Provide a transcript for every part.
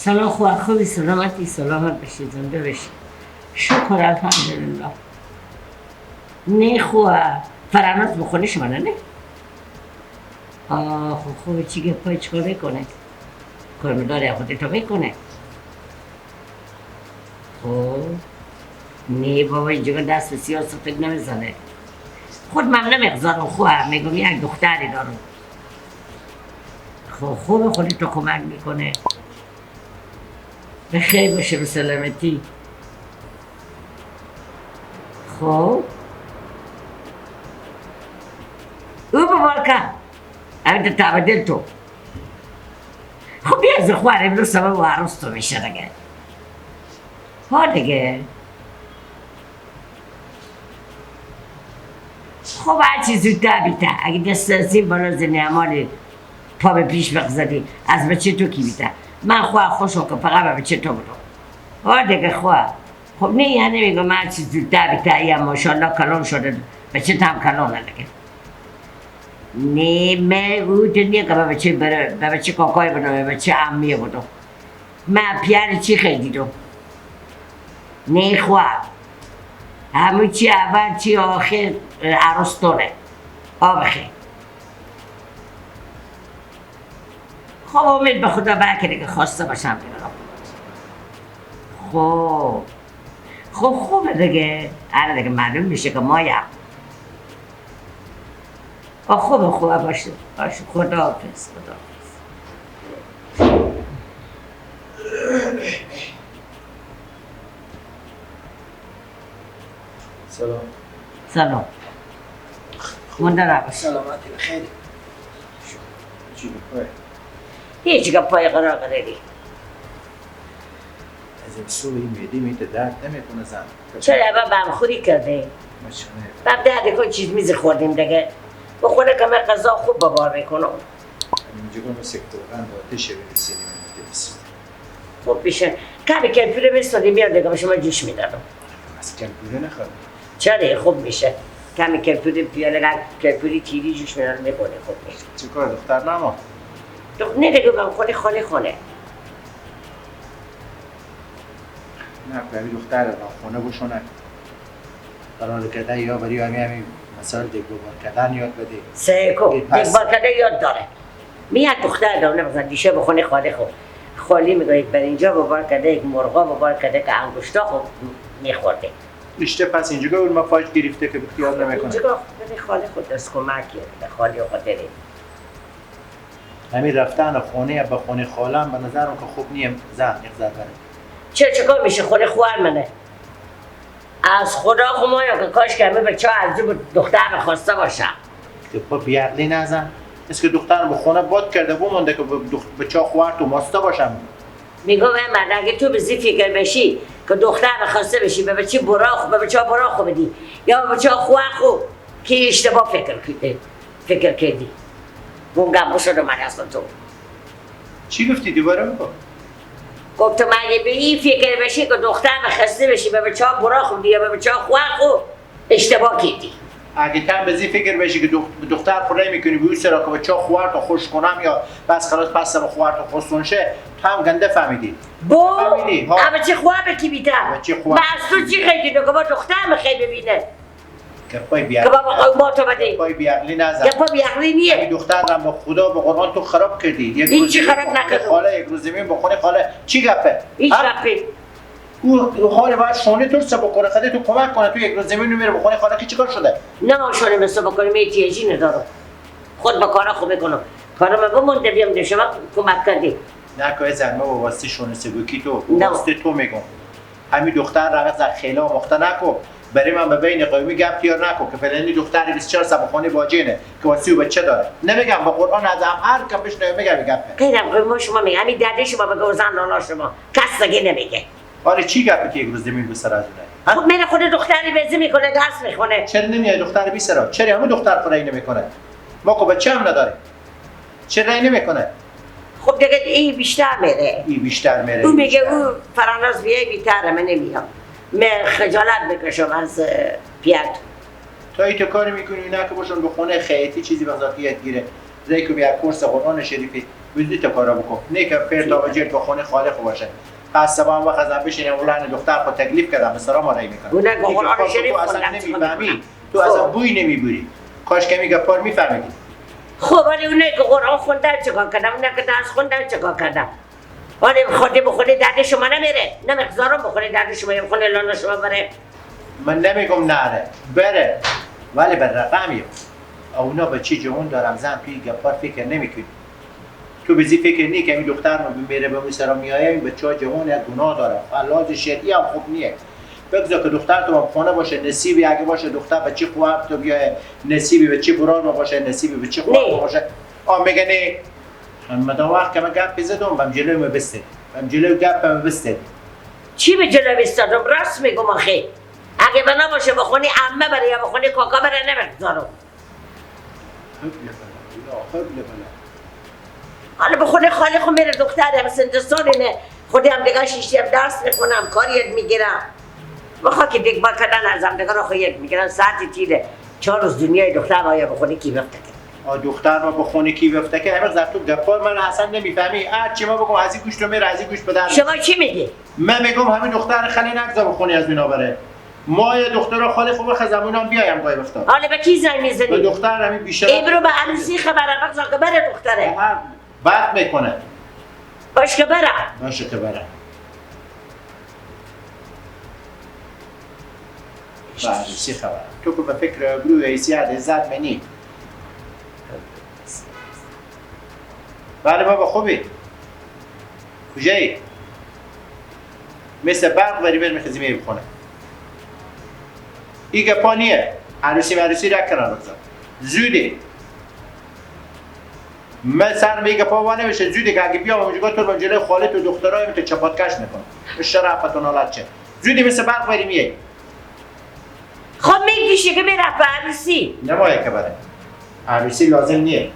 سلام خوبی سلامتی سلامت بشی زنده بشی شکر الحمدلله نه فرانوز بخونه شما نه؟ خوبه چی گپای چیکار میکنه؟ کارمدار خودتو میکنه خب نه بابا اینجا دست به سیاست نمیزنه خود من نمیگذارم خوبه میگم یک دختری دارم خب خوبه خودتو کمک میکنه بخیر باشه به سلامتی خب او ببارکه همین تبدیل تو خب بیا از خواه امروز سبب و عروس تو میشه دیگه ها دیگه خب هرچی زودتر بیته اگه دست از بالا زنی عمالی پا به پیش بغزدی از بچه تو کی بیته من خواه خوشم که فقط به بچه تو بدم ها دیگه خواه خب نه یعنی میگم هرچی زودتر بیته یا ماشاءالله کلون شده بچه تا هم کلونه دیگه نه من او دنیا که به بچه کاکای بدم به بچه عمیه بدم من پیار چی خیلی دو نه خواه همون چی اول چی آخر عروستونه بخیر خب امید به خدا برکه که خواسته باشم دیگرم خب خوبه دیگه آره دیگه معلوم میشه که مایم خوبه باشه خدا حافظ سلام مونده باش سلامتی بخیر چی بپای؟ هیچی که پای قراری از این سوی میدی میده درد نمیکنه زن چرا اول بمخوری کرده؟ ماشونه بب درد کن چیز میزی خوردیم دیگه بخونه که من غذا خوب ببار میکنم اینجا کنم سکتوران آتشه بریسینی من میده خب بیشه کمی کلپوره بستادی میاد دیگه به شما جوش میدادم از کلپوره نخواهد چرا خوب میشه کمی کلپوره پیاله کلپوری تیری جوش میدادم میکنه خوب میشه چه کار دختر نما؟ نه دیگه من خونه نه بری دختر را خونه بشونه قرار کده یا بری همین مثلا دیگبار کدن یاد بده سیکو دیگبار کده یاد داره میاد دختر داره مثلا دیشه بخونه خالی میگوید بر اینجا ببار کده یک مرغا ببار کده که انگشتا خوب میخورده اشته پس اینجا گفت ما فاش گرفته که بخیال نمیکنه اینجا گفت خالی خود دست کمکیه خالی و خاطره همین رفتن خونه به خونه خالم به نظرم که خوب نیم زن اقدر بره چکار میشه خونه خوار منه از خدا خمایا که کاش که همه بچه ها از دختر بخواسته باشم که با بیعقلی نزن است که دختر به خونه باد کرده بمونده که بچه ها خوار تو ماسته باشم میگم من اگه تو به زی فکر بشی که دختر بخواسته بشی به بچه ها براخو بدی یا به بچه ها خوار خوب که اشتباه فکر کردی گونگم بشده من اصلا تو چی گفتی دوباره بکن؟ گفتم اگه به این فکر بشی که دختر بخواسته بشی به بچه ها براخو بدی یا به بچه ها خوار خوب اشتباه کردی اگه کم به زی فکر بشی که دختر خونه میکنی به اون سرا که بچه ها خوار تو خوش کنم یا بس خلاص پس سر خوار تو خوشتون شه تو هم گنده فهمیدی اما چه خواه بکی بیتر من از تو چی خیلی که با دختر میخوای ببینه که پای بیعقلی که بابا قوماتو بده پای بیعقلی نزن که پای بیعقلی نیه این دختر را با خدا به قرآن تو خراب کردی این چی خراب نکردم خاله یک روز زمین بخونه خاله چی گفه؟ هیچ گفه او خاله باید شونه تو سبا کنه خده تو کمک کنه تو یک روز زمین رو میره بخونه خاله که چی کار شده؟ نه شونه مثل بکنم احتیاجی ندارم خود با کارا خوب میکنم کارا من بمونده بیام ده شما کمک کردی نه که زن ما با واسطه شونه سبوکی تو واسطه تو میگم همین دختر را از خیلا مخته نکن برای من به بین قومی گپ تیار نکن که فلانی دختر 24 سبخونه باجینه که واسه بچه داره نمیگم با قرآن از هر کپش نمیگم گپ غیرم قوم شما میگم همین درد شما بگو زن لالا شما کس دیگه نمیگه آره چی گپی که یک روز زمین به سر از اونه خب من خود دختری بزی میکنه درس میخونه چرا نمیای دختر بی سرا چرا همون دختر خونه نمیکنه ما که بچه هم نداره چرا نمیکنه خب دیگه این بیشتر میره اون میگه او فراناز بیای بیتره من نمیام من خجالت بکشم از پیرت تا ای تو کاری میکنی نه که باشون به خونه خیلی چیزی بذاتیت گیره زیکو بیا کورس قرآن شریفی بدی تا کارا بکن نه که فردا و جلد بخونه خالق باشه پس سبا هم وقت ازم بشینه اولان دختر خود تکلیف کردم به سرا ما رای میکنم اونه که قرآن شریف تو اصلا خوندم نمیفهمی تو اصلا بوی نمیبوری کاش که میگه پار میفهمیدی خب ولی اونه که قرآن خوندن چکار کردم اونه که درس خوندن چکار کردم ولی خودی بخونی درد شما نمیره نمیخزارم بخونی درد شما بخونی لانا شما بره من نمیگم نره بره ولی به رقمی اونا به چی جهون دارم زن توی گپار فکر نمیکنی تو بزی فکر نی که این دختر ما میره به سرا میایه این بچه ها جهون یک گناه داره لحاظ شرعی هم خوب نیه بگذار که دختر تو خانه باشه نصیبی اگه باشه دختر بچه خواب تو بیای نصیبی بچه برار ما باشه نصیبی بچه خواب باشه میگه نه من وقت که من گپ بزدم بهم جلوی ما بسته بهم جلوی گپ ما بسته چی به جلوی بستادم راست میگم آخه اگه بنا باشه بخونی عمه بره یا بخونی کاکا بره نمیخزارم حالا بخونه خالی خود میره دختر هم سندستان اینه خودی هم دیگه شیشتی هم درس میخونم کاری یاد میگیرم بخوا که دیگه با کردن از هم دیگه رو خود یاد میگیرم ساعتی تیره 4 روز دنیای دختر آیا بخونی کی بفته که دختر ما بخونی کی بفته که همه زرتو گپار من اصلا نمیفهمی هر چی ما بگم از این گوش رو میره از این گوش بدن شما چی میگی؟ من میگم همین دختر خالی نگذار بخونی از اینا بره ما یه دختر خالی خوب خزمون هم بیایم قای بفتار حالا به کی زنگ میزنی؟ به دختر همین بیشتر ایبرو به عروسی خبره بگذار که بره دختره بعد میکنه باش که بره باشه که بره عروسی خبر تو که به فکر گروه حیثیت عزت منی بله بابا خوبی کجایی؟ مثل برق بری برمی خزیمه بخونه این گپا نیه عروسی رک کنن بگذار زودی من سر به این گپا وانه بشه زودی که اگه بیام اونجا تو رو جلوی خالت و دخترای تو چپاتکش میکنم شرفتون حالت چه زودی مثل برق بری میای خب میگیشه که میره به عروسی نمایه که بره عروسی لازم نیه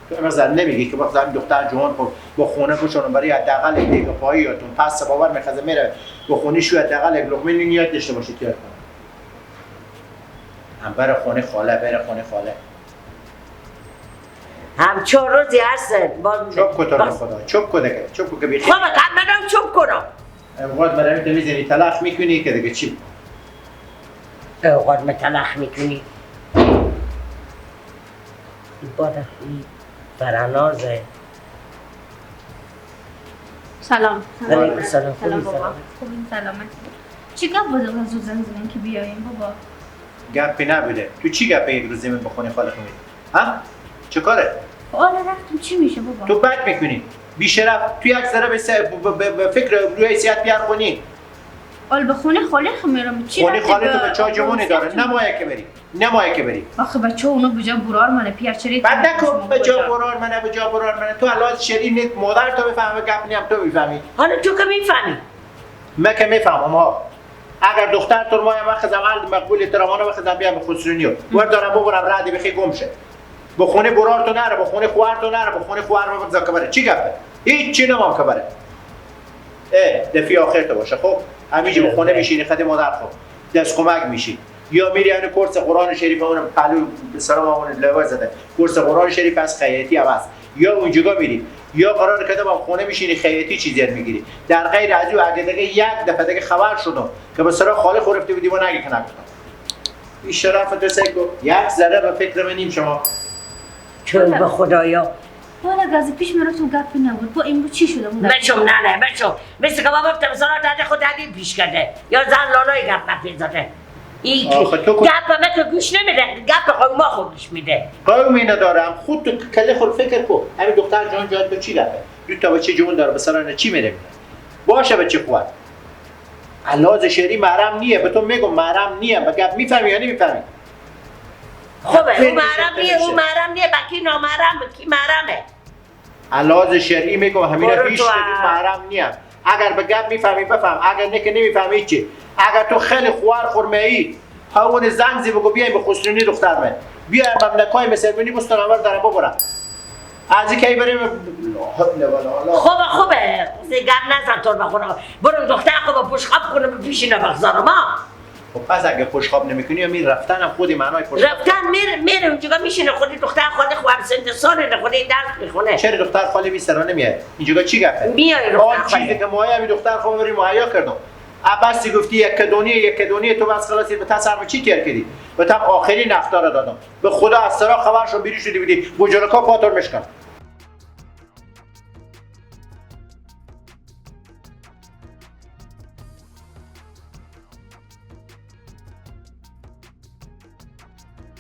تو مثلا نمیگی که وقتی دختر جوان با خونه بشونم برای حداقل یک دیگه پاییاتون پس باور میخواد میره با خونی شو حداقل یک لقمه نیت داشته باشید یاد کنه هم بره خونه خاله بره خونه خاله هم 4 روزی هست چوب کو تو رو خدا چوب کو دیگه چوب کو که بی خب من چوب کنم اوقات مرمی تو میزنی طلاق میکنی که دیگه چی اوقات متلخ میکنی باده فرانازه سلام سلام بابا خوبین سلامت چی گپ بود از زود زنگ که بیایم بابا گپی نبوده تو چی گپی یک روز زمین بخونی خاله خونی ها چه کاره حالا رفتم چی میشه بابا تو بد میکنی بیشرف تو یک ذره به فکر روی حیثیت بیار خونی حال به خونه خاله میرم چی خونه خاله تو بچه ها جوانی داره نمایه که بری آخه بچه اونا بجا برار منه پیار چری بعد نکن بجا برار منه تو الان شری نیت مادر تو بفهمه گپ نیم تو میفهمی حالا تو که میفهمی من که میفهمم ها اگر دختر تو ما وقت زمان مقبول ترامانه وقت زمان بیا به خسرونیو ور دارم ببرم رد بخی گم شه به خونه برار تو نره به خونه خوار تو نره به خونه خوار ما بگذار کبره چی گپه هیچ چی نمام کبره دفی آخر تو باشه خب همیشه به خونه میشینی خدمت مادر خب دست کمک میشی یا میری اون کورس قرآن شریف اون پلو به سلام اون لوا زده کورس قرآن شریف از خیاطی عوض یا اونجا میری یا قرار کده با خونه میشینی خیاطی چیزی یاد میگیری در غیر از او اگه دیگه یک دفعه دیگه خبر شدم که به سرا خاله خورفته بودی و نگی کنم این شرف تو سگو یک ذره به فکر منیم شما چون به خدایا حالا گازی پیش میرفتم گپی نبود با این چی شده بود بچم نه مثل که بابا بفتم سرا خود هدیم پیش کرده یا زن لالای گپ نپیزاده این گپ همه که گوش نمیده گپ قوما خود گوش میده قومی ندارم خود تو کله خود فکر کن همین دختر جان جاد به چی رفته دو تا بچه جون داره به سرانه چی میره باشه بچه خواد علاوه شری محرم نیه به تو میگم محرم نیه به گپ میفهمی یا نمیفهمی خوبه اون محرم نیه بکی نامحرم کی محرمه علاوه شری میگم همینا پیش محرم نیه اگر به گپ میفهمی بفهم اگر نه که نمیفهمی چی اگر تو خیلی خوار خورمه ای همون زنگزی بگو بیایم به خسرونی دختر من بیایم مملکای مسلمانی مستقبل دارم ببرم از این که بریم خوبه گپ نزن تو بخورم برو دختر خوب پوش خب کنم پیش اینا بخزارم ها خب پس اگه خوشخواب نمیکنی یا می رفتن هم خودی معنای خوشخواب رفتن میره اونجا میشینه خودی دختر خاله خواب سنت ساله خودی درس میخونه. چرا دختر خاله 20 سال نمیاد اینجا چی گفته میای دختر آن چیزی خاله که مایا می دختر خاله بری مهیا کردم عباسی گفتی یک دونی تو بس خلاصی به تصرف چی تیر کردی به تم آخرین اختار دادم به خدا از سرا خبر شو بیری شدی بودی بوجرکا پاتور مشکن